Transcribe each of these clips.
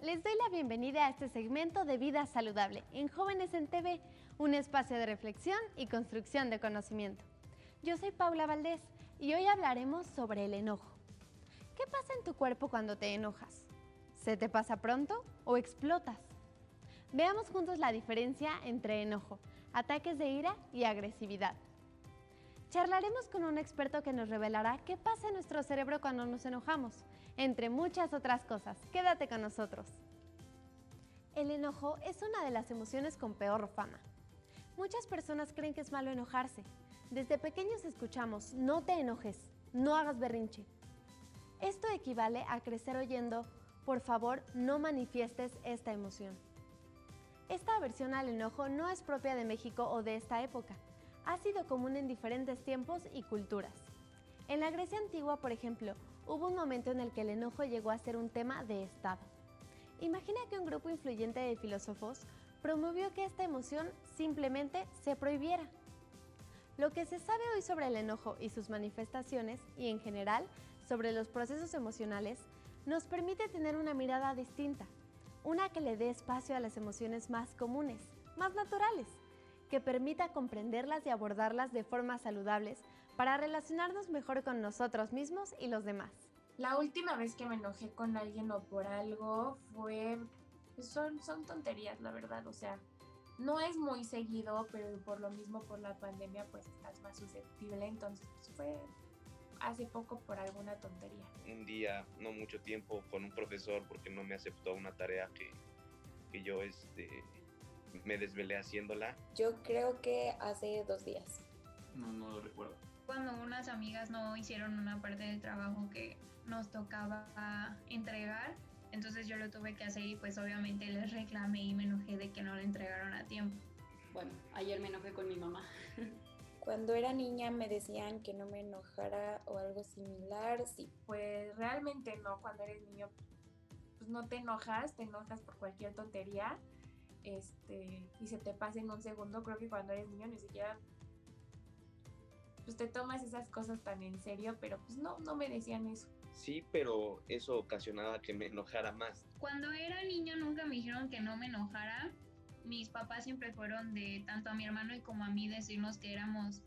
les doy la bienvenida a este segmento de Vida Saludable en Jóvenes en TV, un espacio de reflexión y construcción de conocimiento. Yo soy Paula Valdés y hoy hablaremos sobre el enojo. ¿Qué pasa en tu cuerpo cuando te enojas? ¿Se te pasa pronto o explotas? Veamos juntos la diferencia entre enojo, ataques de ira y agresividad. Charlaremos con un experto que nos revelará qué pasa en nuestro cerebro cuando nos enojamos, entre muchas otras cosas. Quédate con nosotros. El enojo es una de las emociones con peor fama. Muchas personas creen que es malo enojarse. Desde pequeños escuchamos, no te enojes, no hagas berrinche. Esto equivale a crecer oyendo, por favor, no manifiestes esta emoción. Esta aversión al enojo no es propia de México o de esta época. Ha sido común en diferentes tiempos y culturas. En la Grecia antigua, por ejemplo, hubo un momento en el que el enojo llegó a ser un tema de Estado. Imagina que un grupo influyente de filósofos promovió que esta emoción simplemente se prohibiera. Lo que se sabe hoy sobre el enojo y sus manifestaciones, y en general sobre los procesos emocionales, nos permite tener una mirada distinta, una que le dé espacio a las emociones más comunes, más naturales, que permita comprenderlas y abordarlas de formas saludables para relacionarnos mejor con nosotros mismos y los demás. La última vez que me enojé con alguien o por algo son tonterías, la verdad, o sea, no es muy seguido, pero por lo mismo, por la pandemia, pues estás más susceptible, entonces pues, fue hace poco por alguna tontería. Un día, no mucho tiempo, con un profesor porque no me aceptó una tarea que yo me desvelé haciéndola. Yo creo que hace 2 días. No lo recuerdo. Cuando unas amigas no hicieron una parte del trabajo que nos tocaba entregar, entonces yo lo tuve que hacer y pues obviamente les reclamé y me enojé de que no lo entregaron a tiempo. Bueno, ayer me enojé con mi mamá. Cuando era niña me decían que no me enojara o algo similar, sí. Pues realmente no, cuando eres niño pues no te enojas por cualquier tontería y se te pasa en un segundo. Creo que cuando eres niño ni siquiera pues te tomas esas cosas tan en serio, pero pues no me decían eso. Sí, pero eso ocasionaba que me enojara más. Cuando era niño nunca me dijeron que no me enojara. Mis papás siempre fueron de tanto a mi hermano y como a mí decirnos que éramos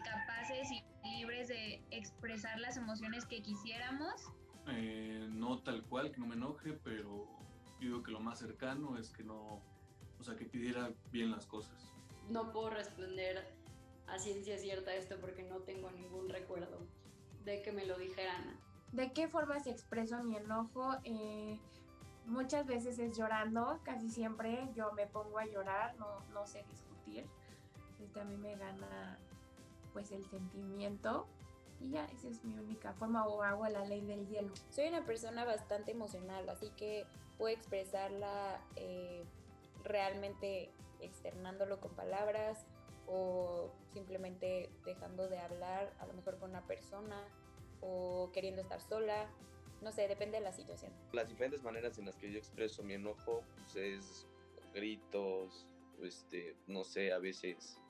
capaces y libres de expresar las emociones que quisiéramos. No tal cual, que no me enoje, pero digo que lo más cercano es que no, que pidiera bien las cosas. No puedo responder a ciencia cierta esto porque no tengo ningún recuerdo de que me lo dijeran. ¿De qué forma se expreso mi enojo? Muchas veces es llorando, casi siempre yo me pongo a llorar, no sé discutir. A mí me gana pues el sentimiento y ya, esa es mi única forma, o hago la ley del hielo. Soy una persona bastante emocional, así que puedo expresarla realmente externándolo con palabras o simplemente dejando de hablar, a lo mejor con una persona o queriendo estar sola. No sé, depende de la situación. Las diferentes maneras en las que yo expreso mi enojo pues, es gritos, no sé, a veces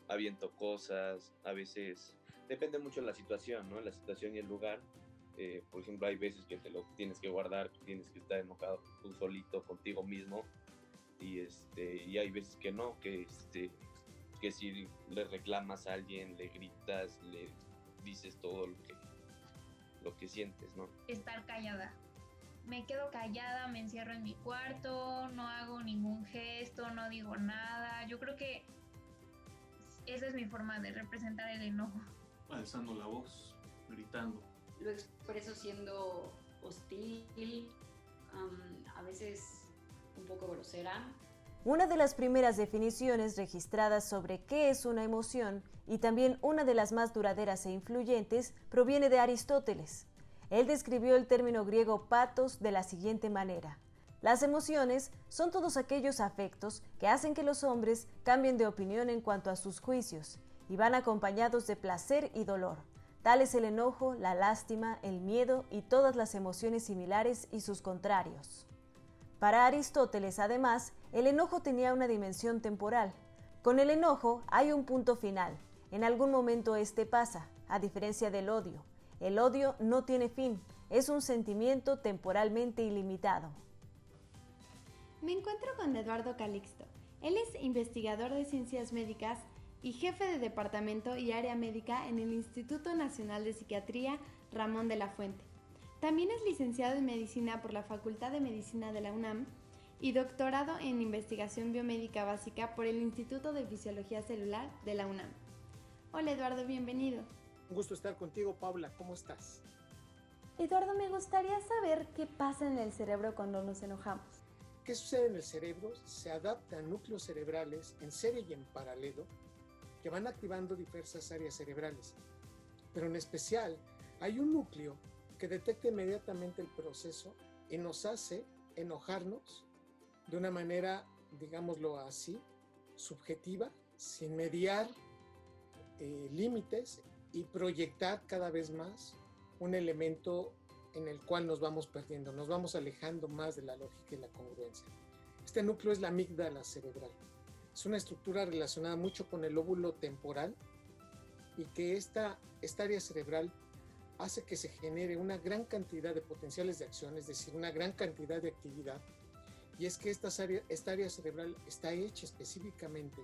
aviento cosas, a veces depende mucho de la situación, ¿no? La situación y el lugar. Por ejemplo, hay veces que te lo tienes que guardar, que tienes que estar enojado tú solito contigo mismo y hay veces que no, que si le reclamas a alguien, le gritas, le dices todo lo que sientes, ¿no? Estar callada. Me quedo callada, me encierro en mi cuarto, no hago ningún gesto, no digo nada. Yo creo que esa es mi forma de representar el enojo. Alzando la voz, gritando. Lo expreso siendo hostil, a veces un poco grosera. Una de las primeras definiciones registradas sobre qué es una emoción y también una de las más duraderas e influyentes proviene de Aristóteles. Él describió el término griego pathos de la siguiente manera: las emociones son todos aquellos afectos que hacen que los hombres cambien de opinión en cuanto a sus juicios y van acompañados de placer y dolor. Tal es el enojo, la lástima, el miedo y todas las emociones similares y sus contrarios. Para Aristóteles, además, el enojo tenía una dimensión temporal. Con el enojo hay un punto final. En algún momento este pasa, a diferencia del odio. El odio no tiene fin, es un sentimiento temporalmente ilimitado. Me encuentro con Eduardo Calixto. Él es investigador de ciencias médicas y jefe de departamento y área médica en el Instituto Nacional de Psiquiatría Ramón de la Fuente. También es licenciado en Medicina por la Facultad de Medicina de la UNAM y doctorado en Investigación Biomédica Básica por el Instituto de Fisiología Celular de la UNAM. Hola Eduardo, bienvenido. Un gusto estar contigo, Paula. ¿Cómo estás? Eduardo, me gustaría saber qué pasa en el cerebro cuando nos enojamos. ¿Qué sucede en el cerebro? Se adaptan núcleos cerebrales en serie y en paralelo que van activando diversas áreas cerebrales. Pero en especial hay un núcleo que detecta inmediatamente el proceso y nos hace enojarnos de una manera, digámoslo así, subjetiva, sin mediar límites y proyectar cada vez más un elemento en el cual nos vamos perdiendo, nos vamos alejando más de la lógica y la congruencia. Este núcleo es la amígdala cerebral. Es una estructura relacionada mucho con el lóbulo temporal y que esta área cerebral hace que se genere una gran cantidad de potenciales de acción, es decir, una gran cantidad de actividad. Y es que esta área cerebral está hecha específicamente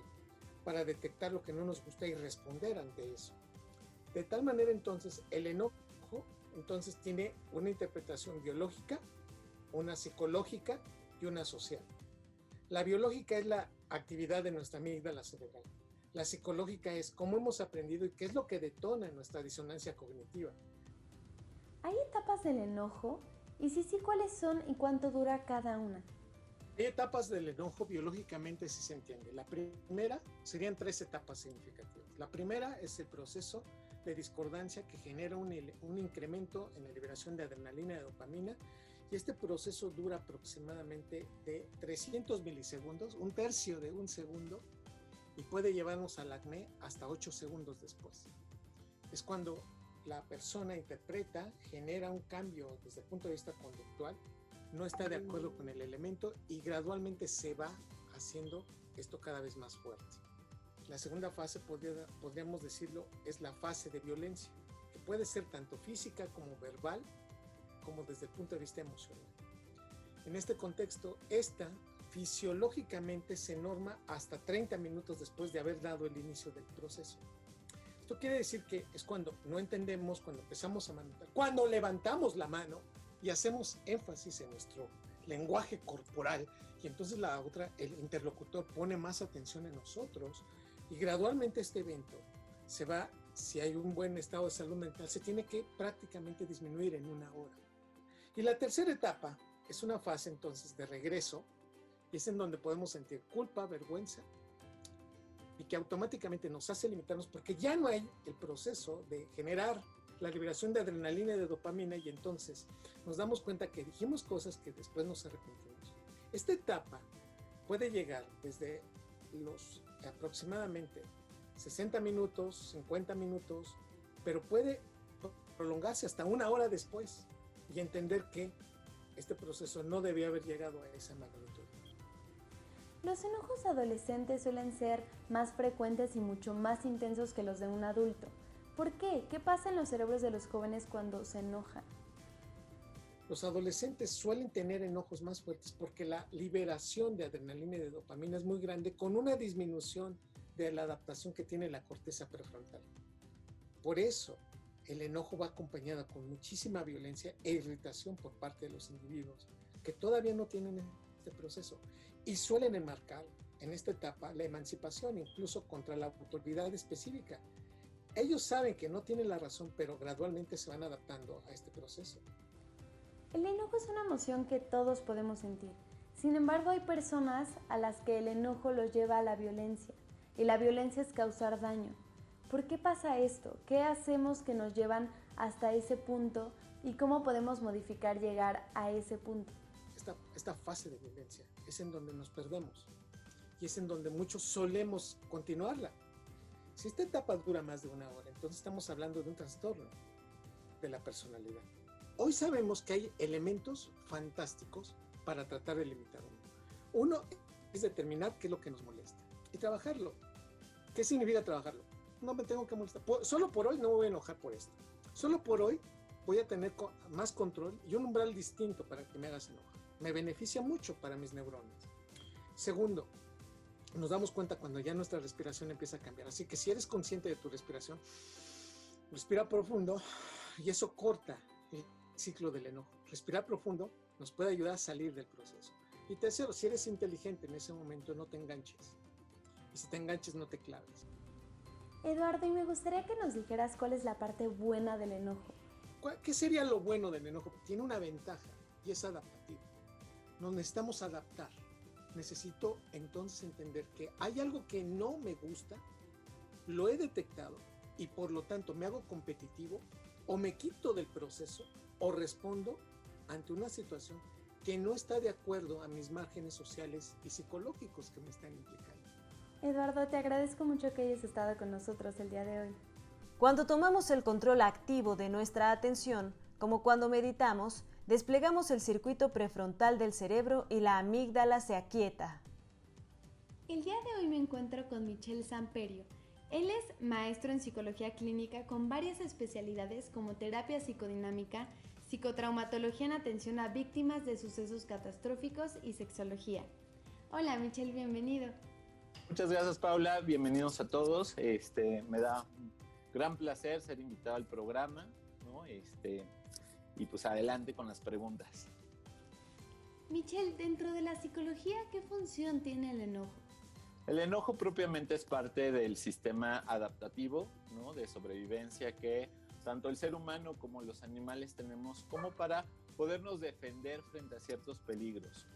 para detectar lo que no nos gusta y responder ante eso. De tal manera, entonces, el enojo tiene una interpretación biológica, una psicológica y una social. La biológica es la actividad de nuestra amígdala cerebral. La psicológica es cómo hemos aprendido y qué es lo que detona nuestra disonancia cognitiva. ¿Hay etapas del enojo? Y si sí, ¿cuáles son y cuánto dura cada una? Hay etapas del enojo biológicamente, si se entiende. La primera serían 3 etapas significativas. La primera es el proceso de discordancia que genera un incremento en la liberación de adrenalina y de dopamina, y este proceso dura aproximadamente de 300 milisegundos, un tercio de un segundo, y puede llevarnos al acné hasta 8 segundos después. Es cuando la persona interpreta, genera un cambio desde el punto de vista conductual, no está de acuerdo con el elemento y gradualmente se va haciendo esto cada vez más fuerte. La segunda fase, podríamos decirlo, es la fase de violencia, que puede ser tanto física como verbal, como desde el punto de vista emocional. En este contexto, esta fisiológicamente se norma hasta 30 minutos después de haber dado el inicio del proceso. Esto quiere decir que es cuando no entendemos, cuando empezamos a manipular, cuando levantamos la mano y hacemos énfasis en nuestro lenguaje corporal, y entonces el interlocutor pone más atención en nosotros, y gradualmente este evento se va, si hay un buen estado de salud mental, se tiene que prácticamente disminuir en 1 hora. Y la tercera etapa es una fase entonces de regreso, y es en donde podemos sentir culpa, vergüenza, y que automáticamente nos hace limitarnos porque ya no hay el proceso de generar la liberación de adrenalina y de dopamina, y entonces nos damos cuenta que dijimos cosas que después nos arrepentimos. Esta etapa puede llegar desde los aproximadamente 60 minutos, 50 minutos, pero puede prolongarse hasta 1 hora después y entender que este proceso no debía haber llegado a esa magnitud. Los enojos adolescentes suelen ser más frecuentes y mucho más intensos que los de un adulto. ¿Por qué? ¿Qué pasa en los cerebros de los jóvenes cuando se enojan? Los adolescentes suelen tener enojos más fuertes porque la liberación de adrenalina y de dopamina es muy grande, con una disminución de la adaptación que tiene la corteza prefrontal. Por eso, el enojo va acompañado con muchísima violencia e irritación por parte de los individuos que todavía no tienen este proceso y suelen enmarcar en esta etapa la emancipación, incluso contra la autoridad específica. Ellos saben que no tienen la razón, pero gradualmente se van adaptando a este proceso. El enojo es una emoción que todos podemos sentir. Sin embargo, hay personas a las que el enojo los lleva a la violencia, y la violencia es causar daño. ¿Por qué pasa esto? ¿Qué hacemos que nos llevan hasta ese punto y cómo podemos modificar llegar a ese punto? Esta fase de violencia es en donde nos perdemos y es en donde muchos solemos continuarla. Si esta etapa dura más de 1 hora, entonces estamos hablando de un trastorno de la personalidad. Hoy sabemos que hay elementos fantásticos para tratar de limitarlo. Uno es determinar qué es lo que nos molesta y trabajarlo. ¿Qué significa trabajarlo? No me tengo que molestar. Solo por hoy no me voy a enojar por esto. Solo por hoy voy a tener más control y un umbral distinto para que me hagas enojar. Me beneficia mucho para mis neuronas. Segundo, nos damos cuenta cuando ya nuestra respiración empieza a cambiar. Así que si eres consciente de tu respiración, respira profundo y eso corta el ciclo del enojo. Respirar profundo nos puede ayudar a salir del proceso. Y tercero, si eres inteligente en ese momento, no te enganches. Y si te enganches, no te claves. Eduardo, y me gustaría que nos dijeras cuál es la parte buena del enojo. ¿Qué sería lo bueno del enojo? Tiene una ventaja y es adaptativo. Nos necesitamos adaptar. Necesito entonces entender que hay algo que no me gusta, lo he detectado y por lo tanto me hago competitivo o me quito del proceso o respondo ante una situación que no está de acuerdo a mis márgenes sociales y psicológicos que me están implicando. Eduardo, te agradezco mucho que hayas estado con nosotros el día de hoy. Cuando tomamos el control activo de nuestra atención, como cuando meditamos, desplegamos el circuito prefrontal del cerebro y la amígdala se aquieta. El día de hoy me encuentro con Michel Samperio. Él es maestro en psicología clínica con varias especialidades como terapia psicodinámica, psicotraumatología en atención a víctimas de sucesos catastróficos y sexología. Hola Michel, bienvenido. Muchas gracias, Paula. Bienvenidos a todos. Me da un gran placer ser invitado al programa, ¿no? Y pues adelante con las preguntas. Michel, dentro de la psicología, ¿qué función tiene el enojo? El enojo propiamente es parte del sistema adaptativo, ¿no? De sobrevivencia que tanto el ser humano como los animales tenemos como para podernos defender frente a ciertos peligros.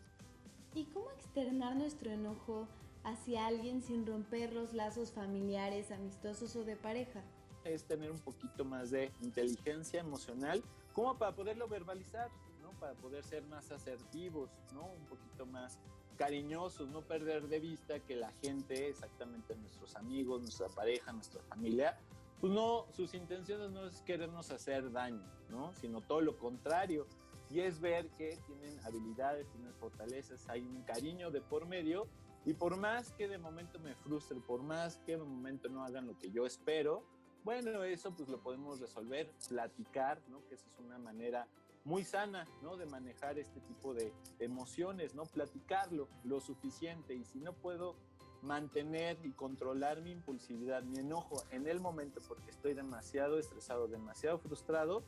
¿Y cómo externar nuestro enojo hacia alguien sin romper los lazos familiares, amistosos o de pareja? Es tener un poquito más de inteligencia emocional como para poderlo verbalizar, ¿no? Para poder ser más asertivos, ¿no? Un poquito más cariñosos, no perder de vista que la gente, exactamente nuestros amigos, nuestra pareja, nuestra familia, pues no, sus intenciones no es querernos hacer daño, ¿no? Sino todo lo contrario, y es ver que tienen habilidades, tienen fortalezas, hay un cariño de por medio, y por más que de momento me frustre, por más que de momento no hagan lo que yo espero, bueno, eso pues lo podemos resolver, platicar, ¿no? Que esa es una manera muy sana, ¿no? De manejar este tipo de emociones, ¿no? Platicarlo lo suficiente, y si no puedo mantener y controlar mi impulsividad, mi enojo en el momento porque estoy demasiado estresado, demasiado frustrado,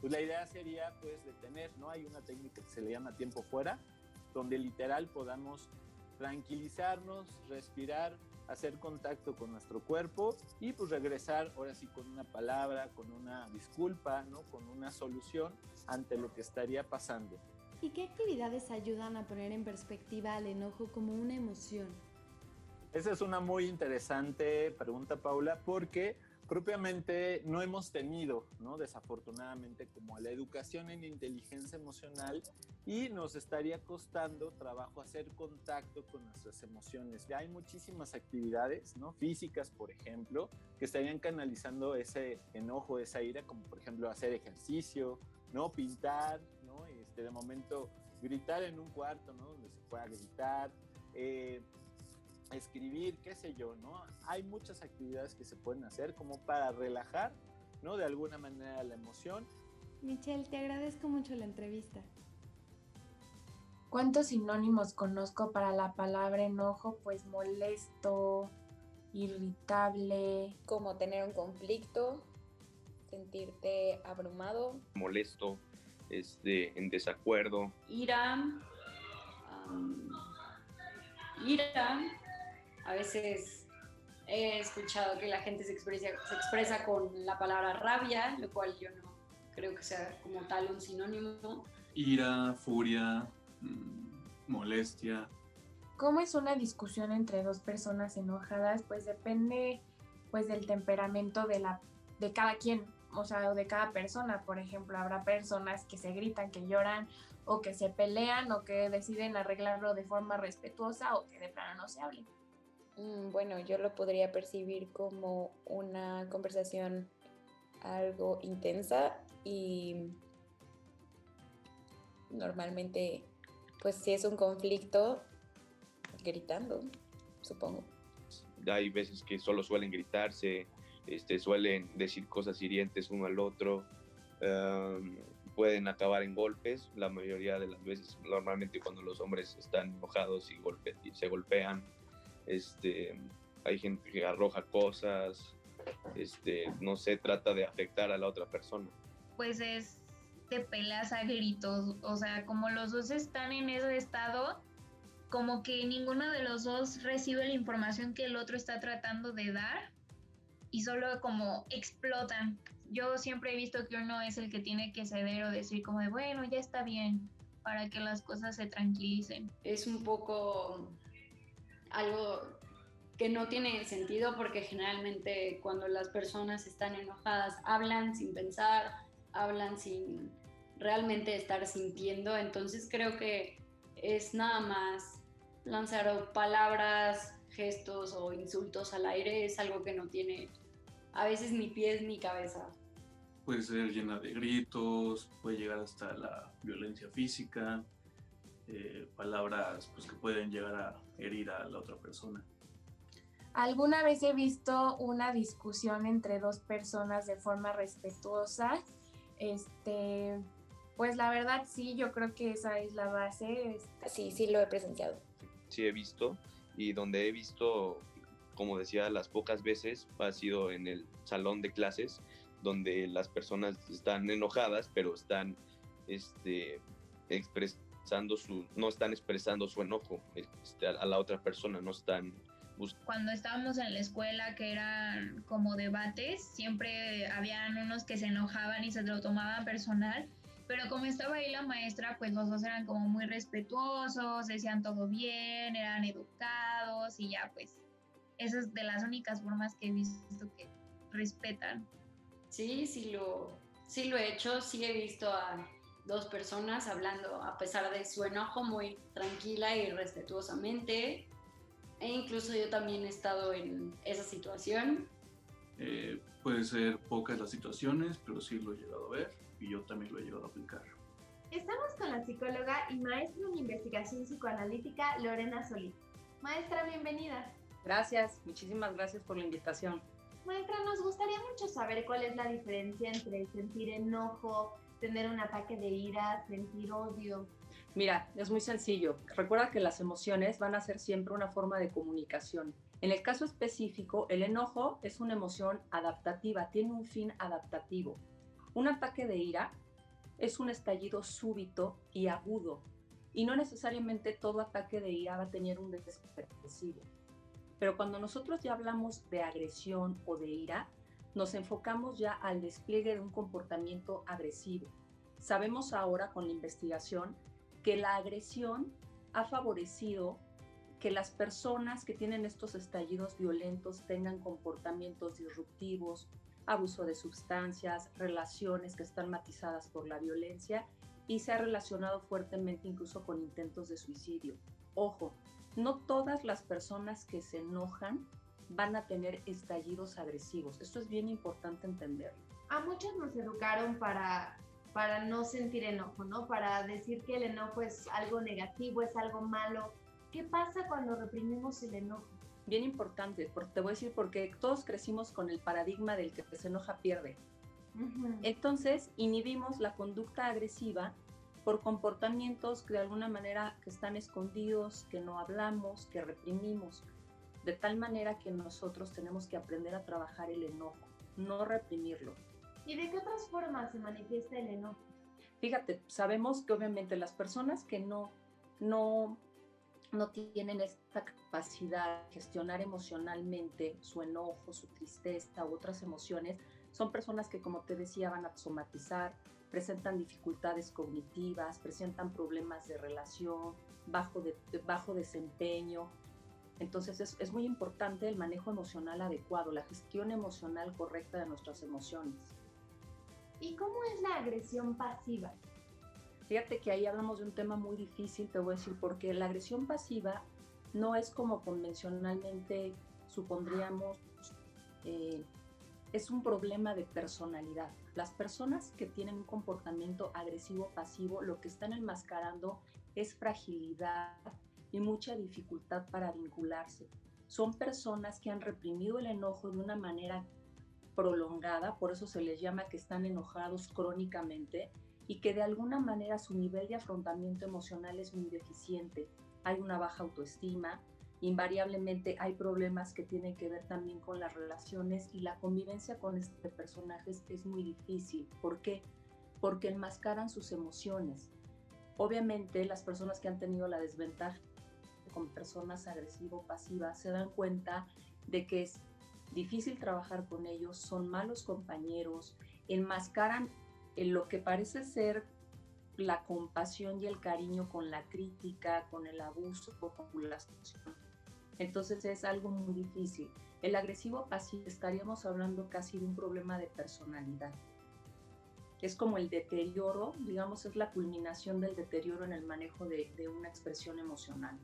pues la idea sería pues detener, ¿no? Hay una técnica que se le llama tiempo fuera, donde literal podamos tranquilizarnos, respirar, hacer contacto con nuestro cuerpo y pues regresar ahora sí con una palabra, con una disculpa, ¿no? Con una solución ante lo que estaría pasando. ¿Y qué actividades ayudan a poner en perspectiva al enojo como una emoción? Esa es una muy interesante pregunta, Paula, porque propiamente no hemos tenido, ¿no? Desafortunadamente, como la educación en inteligencia emocional, y nos estaría costando trabajo hacer contacto con nuestras emociones. Ya hay muchísimas actividades, ¿no? Físicas, por ejemplo, que estarían canalizando ese enojo, esa ira, como por ejemplo hacer ejercicio, ¿no? Pintar, ¿no? De momento gritar en un cuarto, ¿no? Donde se pueda gritar, escribir, qué sé yo, ¿no? Hay muchas actividades que se pueden hacer como para relajar, ¿no? De alguna manera la emoción. Michel, te agradezco mucho la entrevista. ¿Cuántos sinónimos conozco para la palabra enojo? Pues molesto, irritable. Como tener un conflicto, sentirte abrumado. Molesto, en desacuerdo. Ira, a veces he escuchado que la gente se expresa con la palabra rabia, lo cual yo no creo que sea como tal un sinónimo. Ira, furia, molestia. ¿Cómo es una discusión entre dos personas enojadas? Pues depende pues del temperamento de cada quien, o sea, de cada persona. Por ejemplo, habrá personas que se gritan, que lloran, o que se pelean, o que deciden arreglarlo de forma respetuosa, o que de plano no se hablen. Bueno, yo lo podría percibir como una conversación algo intensa, y normalmente, pues si es un conflicto, gritando, supongo. Hay veces que solo suelen gritarse, suelen decir cosas hirientes uno al otro, pueden acabar en golpes, la mayoría de las veces, normalmente cuando los hombres están enojados y se golpean, hay gente que arroja cosas, no se trata de afectar a la otra persona. Pues te peleas a gritos, o sea, como los dos están en ese estado, como que ninguno de los dos recibe la información que el otro está tratando de dar y solo como explotan. Yo siempre he visto que uno es el que tiene que ceder o decir como de, bueno, ya está bien, para que las cosas se tranquilicen. Es un poco algo que no tiene sentido porque generalmente cuando las personas están enojadas hablan sin pensar, hablan sin realmente estar sintiendo, entonces creo que es nada más lanzar palabras, gestos o insultos al aire, es algo que no tiene a veces ni pies ni cabeza. Puede ser llena de gritos, puede llegar hasta la violencia física, palabras pues, que pueden llegar a herir a la otra persona. Alguna vez he visto una discusión entre dos personas de forma respetuosa. Pues la verdad sí, yo creo que esa es la base. Sí lo he presenciado. Sí he visto, y donde he visto, como decía, las pocas veces ha sido en el salón de clases, donde las personas están enojadas, pero están no están expresando su enojo a la otra persona, no están cuando estábamos en la escuela, que eran como debates, siempre habían unos que se enojaban y se lo tomaban personal, pero como estaba ahí la maestra, pues los dos eran como muy respetuosos, decían todo bien, eran educados y ya pues esa es de las únicas formas que he visto que respetan. Sí lo he hecho, sí he visto a dos personas hablando a pesar de su enojo muy tranquila y respetuosamente. E incluso yo también he estado en esa situación. Puede ser pocas las situaciones, pero sí lo he llegado a ver y yo también lo he llegado a aplicar. Estamos con la psicóloga y maestra en investigación psicoanalítica Lorena Solís. Maestra, bienvenida. Gracias, muchísimas gracias por la invitación. Maestra, nos gustaría mucho saber cuál es la diferencia entre sentir enojo, tener un ataque de ira, sentir odio. Mira, es muy sencillo. Recuerda que las emociones van a ser siempre una forma de comunicación. En el caso específico, el enojo es una emoción adaptativa, tiene un fin adaptativo. Un ataque de ira es un estallido súbito y agudo, y no necesariamente todo ataque de ira va a tener un despertar expresivo. Pero cuando nosotros ya hablamos de agresión o de ira, nos enfocamos ya al despliegue de un comportamiento agresivo. Sabemos ahora con la investigación que la agresión ha favorecido que las personas que tienen estos estallidos violentos tengan comportamientos disruptivos, abuso de sustancias, relaciones que están matizadas por la violencia y se ha relacionado fuertemente incluso con intentos de suicidio. Ojo, no todas las personas que se enojan van a tener estallidos agresivos. Esto es bien importante entenderlo. A muchos nos educaron para no sentir enojo, ¿no? Para decir que el enojo es algo negativo, es algo malo. ¿Qué pasa cuando reprimimos el enojo? Bien importante, te voy a decir porque todos crecimos con el paradigma del que se enoja pierde. Entonces, inhibimos la conducta agresiva por comportamientos que de alguna manera que están escondidos, que no hablamos, que reprimimos. De tal manera que nosotros tenemos que aprender a trabajar el enojo, no reprimirlo. ¿Y de qué otras formas se manifiesta el enojo? Fíjate, sabemos que obviamente las personas que no tienen esta capacidad de gestionar emocionalmente su enojo, su tristeza u otras emociones, son personas que, como te decía, van a somatizar, presentan dificultades cognitivas, presentan problemas de relación, bajo desempeño. Entonces es muy importante el manejo emocional adecuado, la gestión emocional correcta de nuestras emociones. ¿Y cómo es la agresión pasiva? Fíjate que ahí hablamos de un tema muy difícil, te voy a decir, porque la agresión pasiva no es como convencionalmente supondríamos, es un problema de personalidad. Las personas que tienen un comportamiento agresivo pasivo lo que están enmascarando es fragilidad y mucha dificultad para vincularse. Son personas que han reprimido el enojo de una manera prolongada, por eso se les llama que están enojados crónicamente y que de alguna manera su nivel de afrontamiento emocional es muy deficiente. Hay una baja autoestima, invariablemente hay problemas que tienen que ver también con las relaciones y la convivencia con este personaje es muy difícil. ¿Por qué? Porque enmascaran sus emociones. Obviamente las personas que han tenido la desventaja con personas agresivo-pasivas se dan cuenta de que es difícil trabajar con ellos, son malos compañeros, enmascaran en lo que parece ser la compasión y el cariño con la crítica, con el abuso, con la manipulación. Entonces es algo muy difícil. El agresivo pasivo estaríamos hablando casi de un problema de personalidad. Es como el deterioro, digamos, es la culminación del deterioro en el manejo de una expresión emocional.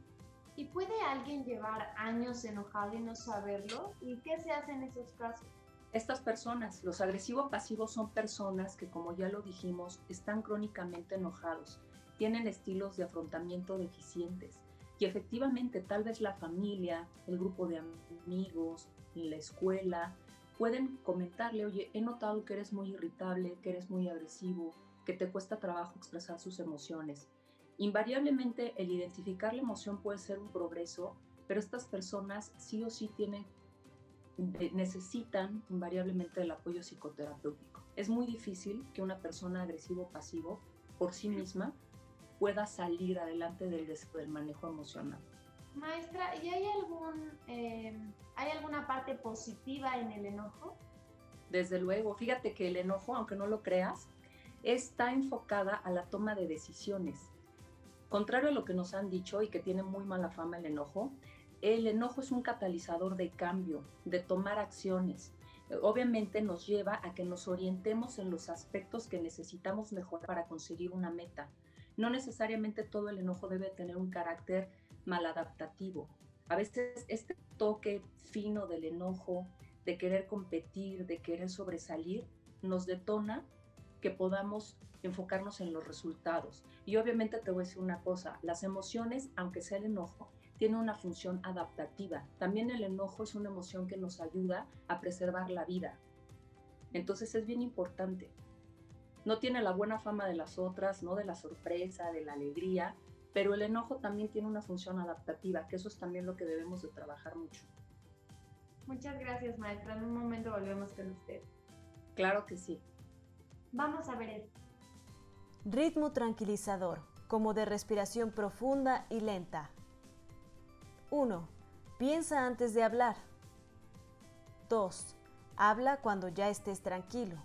¿Y puede alguien llevar años enojado y no saberlo? ¿Y qué se hace en esos casos? Estas personas, los agresivo-pasivos, son personas que, como ya lo dijimos, están crónicamente enojados, tienen estilos de afrontamiento deficientes y efectivamente tal vez la familia, el grupo de amigos, la escuela, pueden comentarle, oye, he notado que eres muy irritable, que eres muy agresivo, que te cuesta trabajo expresar sus emociones. Invariablemente el identificar la emoción puede ser un progreso, pero estas personas sí o sí necesitan invariablemente el apoyo psicoterapéutico. Es muy difícil que una persona agresivo-pasivo por sí misma pueda salir adelante del manejo emocional. Maestra, ¿y hay alguna parte positiva en el enojo? Desde luego, fíjate que el enojo, aunque no lo creas, está enfocada a la toma de decisiones. Contrario a lo que nos han dicho y que tiene muy mala fama el enojo es un catalizador de cambio, de tomar acciones. Obviamente nos lleva a que nos orientemos en los aspectos que necesitamos mejorar para conseguir una meta. No necesariamente todo el enojo debe tener un carácter maladaptativo. A veces este toque fino del enojo, de querer competir, de querer sobresalir, nos detona que podamos enfocarnos en los resultados. Y obviamente te voy a decir una cosa, las emociones, aunque sea el enojo, tienen una función adaptativa. También el enojo es una emoción que nos ayuda a preservar la vida. Entonces es bien importante. No tiene la buena fama de las otras, no de la sorpresa, de la alegría, pero el enojo también tiene una función adaptativa, que eso es también lo que debemos de trabajar mucho. Muchas gracias, maestra. En un momento volvemos con usted. Claro que sí. Vamos a ver esto. Ritmo tranquilizador, como de respiración profunda y lenta. 1. Piensa antes de hablar. 2. Habla cuando ya estés tranquilo.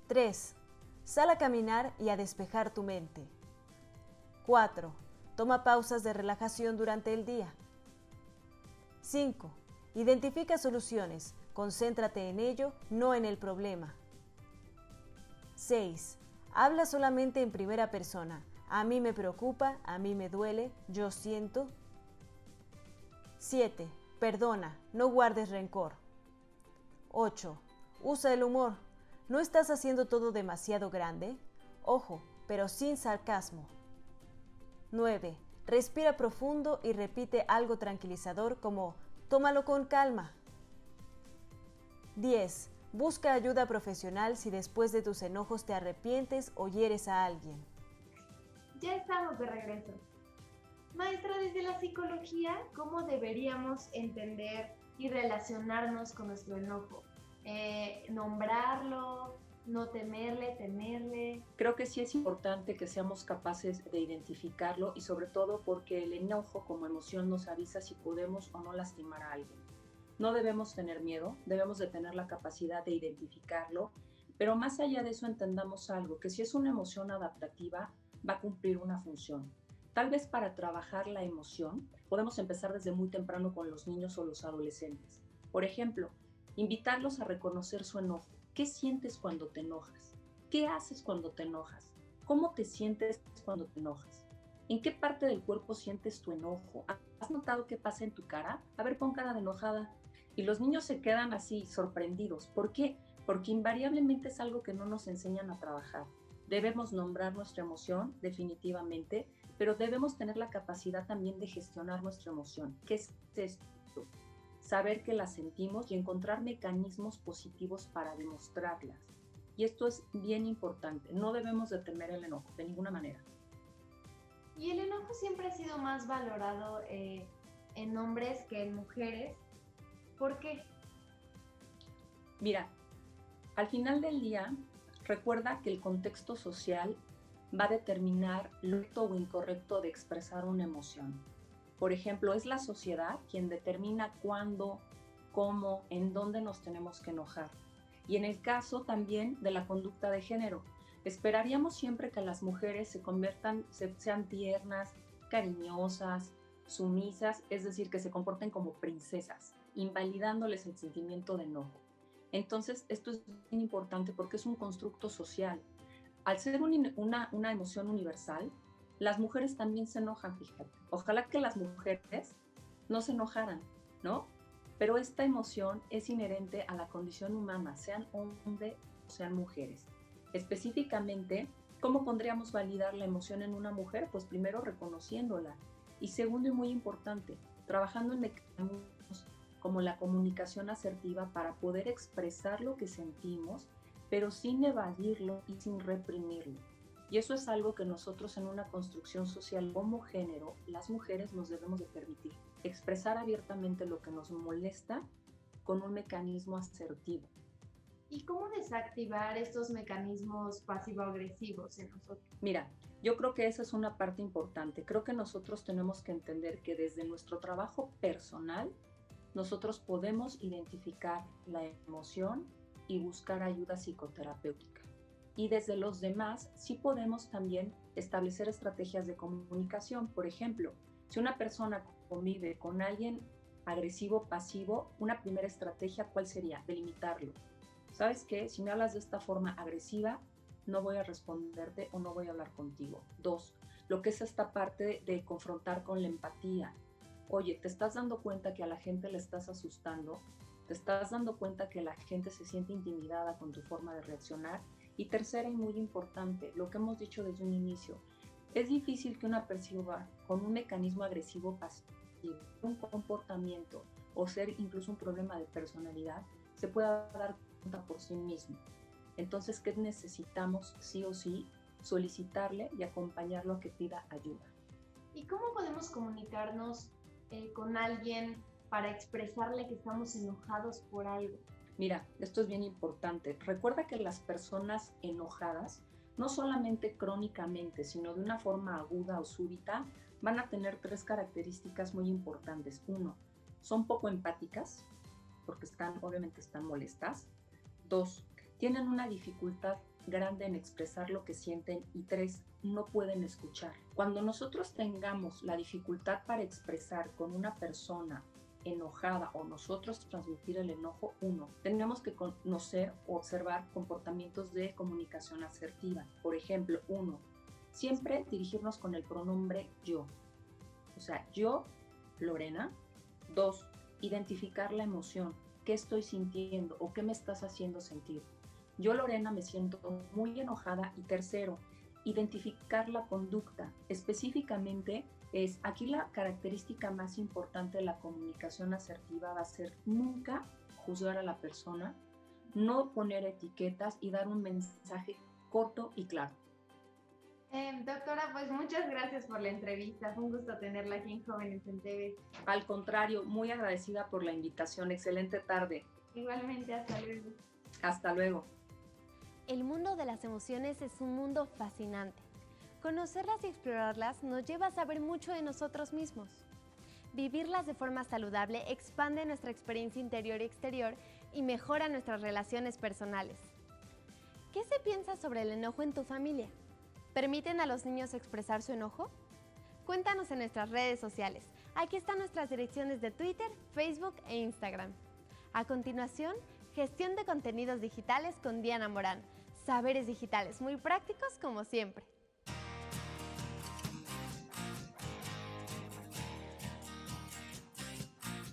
3. Sal a caminar y a despejar tu mente. 4. Toma pausas de relajación durante el día. 5. Identifica soluciones. Concéntrate en ello, no en el problema. 6. Habla solamente en primera persona. A mí me preocupa, a mí me duele, yo siento. 7. Perdona, no guardes rencor. 8. Usa el humor. ¿No estás haciendo todo demasiado grande? Ojo, pero sin sarcasmo. 9. Respira profundo y repite algo tranquilizador como tómalo con calma. 10. Busca ayuda profesional si después de tus enojos te arrepientes o hieres a alguien. Ya estamos de regreso. Maestra, desde la psicología, ¿cómo deberíamos entender y relacionarnos con nuestro enojo? Nombrarlo, no temerle. Creo que sí es importante que seamos capaces de identificarlo y sobre todo porque el enojo como emoción nos avisa si podemos o no lastimar a alguien. No debemos tener miedo, debemos de tener la capacidad de identificarlo, pero más allá de eso entendamos algo, que si es una emoción adaptativa, va a cumplir una función. Tal vez para trabajar la emoción, podemos empezar desde muy temprano con los niños o los adolescentes. Por ejemplo, invitarlos a reconocer su enojo. ¿Qué sientes cuando te enojas? ¿Qué haces cuando te enojas? ¿Cómo te sientes cuando te enojas? ¿En qué parte del cuerpo sientes tu enojo? ¿Has notado qué pasa en tu cara? A ver, pon cara de enojada. Y los niños se quedan así, sorprendidos. ¿Por qué? Porque invariablemente es algo que no nos enseñan a trabajar. Debemos nombrar nuestra emoción, definitivamente, pero debemos tener la capacidad también de gestionar nuestra emoción. ¿Qué es esto? saber que las sentimos y encontrar mecanismos positivos para demostrarlas. Y esto es bien importante, no debemos de temer el enojo, de ninguna manera. Y el enojo siempre ha sido más valorado en hombres que en mujeres. ¿Por qué? Mira, al final del día, recuerda que el contexto social va a determinar lo correcto o incorrecto de expresar una emoción. Por ejemplo, es la sociedad quien determina cuándo, cómo, en dónde nos tenemos que enojar. Y en el caso también de la conducta de género, esperaríamos siempre que las mujeres sean tiernas, cariñosas, sumisas, es decir, que se comporten como princesas, invalidándoles el sentimiento de enojo. Entonces, esto es bien importante porque es un constructo social. Al ser una emoción universal, las mujeres también se enojan, fíjate. Ojalá que las mujeres no se enojaran, ¿no? Pero esta emoción es inherente a la condición humana, sean hombres o sean mujeres. Específicamente, ¿cómo podríamos validar la emoción en una mujer? Pues primero reconociéndola. Y segundo y muy importante, trabajando en mecanismos como la comunicación asertiva para poder expresar lo que sentimos, pero sin evadirlo y sin reprimirlo. Y eso es algo que nosotros en una construcción social como género, las mujeres nos debemos de permitir. Expresar abiertamente lo que nos molesta con un mecanismo asertivo. ¿Y cómo desactivar estos mecanismos pasivo-agresivos en nosotros? Mira, yo creo que esa es una parte importante. Creo que nosotros tenemos que entender que desde nuestro trabajo personal, nosotros podemos identificar la emoción y buscar ayuda psicoterapéutica. Y desde los demás sí podemos también establecer estrategias de comunicación. Por ejemplo, si una persona convive con alguien agresivo, pasivo, una primera estrategia, ¿cuál sería? Delimitarlo. ¿Sabes qué? Si me hablas de esta forma agresiva, no voy a responderte o no voy a hablar contigo. 2, lo que es esta parte de confrontar con la empatía. Oye, ¿te estás dando cuenta que a la gente le estás asustando? ¿Te estás dando cuenta que la gente se siente intimidada con tu forma de reaccionar? Y tercera y muy importante, lo que hemos dicho desde un inicio, es difícil que una persona con un mecanismo agresivo pasivo, un comportamiento o ser incluso un problema de personalidad, se pueda dar cuenta por sí mismo. Entonces, ¿qué necesitamos sí o sí? Solicitarle y acompañarlo a que pida ayuda. ¿Y cómo podemos comunicarnos con alguien para expresarle que estamos enojados por algo? Mira, esto es bien importante. Recuerda que las personas enojadas, no solamente crónicamente, sino de una forma aguda o súbita, van a tener 3 características muy importantes. 1, son poco empáticas, porque obviamente están molestas. 2, tienen una dificultad grande en expresar lo que sienten. Y 3, no pueden escuchar. Cuando nosotros tengamos la dificultad para expresar con una persona enojada o nosotros transmitir el enojo, 1, tenemos que conocer o observar comportamientos de comunicación asertiva. Por ejemplo, 1, siempre dirigirnos con el pronombre yo. O sea, yo, Lorena. 2, identificar la emoción. ¿Qué estoy sintiendo o qué me estás haciendo sentir? Yo, Lorena, me siento muy enojada. Y tercero, identificar la conducta. Específicamente, aquí la característica más importante de la comunicación asertiva va a ser nunca juzgar a la persona, no poner etiquetas y dar un mensaje corto y claro. Doctora, pues muchas gracias por la entrevista. Fue un gusto tenerla aquí en Jóvenes en TV. Al contrario, muy agradecida por la invitación. Excelente tarde. Igualmente, hasta luego. Hasta luego. El mundo de las emociones es un mundo fascinante. Conocerlas y explorarlas nos lleva a saber mucho de nosotros mismos. Vivirlas de forma saludable expande nuestra experiencia interior y exterior y mejora nuestras relaciones personales. ¿Qué se piensa sobre el enojo en tu familia? ¿Permiten a los niños expresar su enojo? Cuéntanos en nuestras redes sociales. Aquí están nuestras direcciones de Twitter, Facebook e Instagram. A continuación, gestión de contenidos digitales con Diana Morán. Saberes digitales muy prácticos como siempre.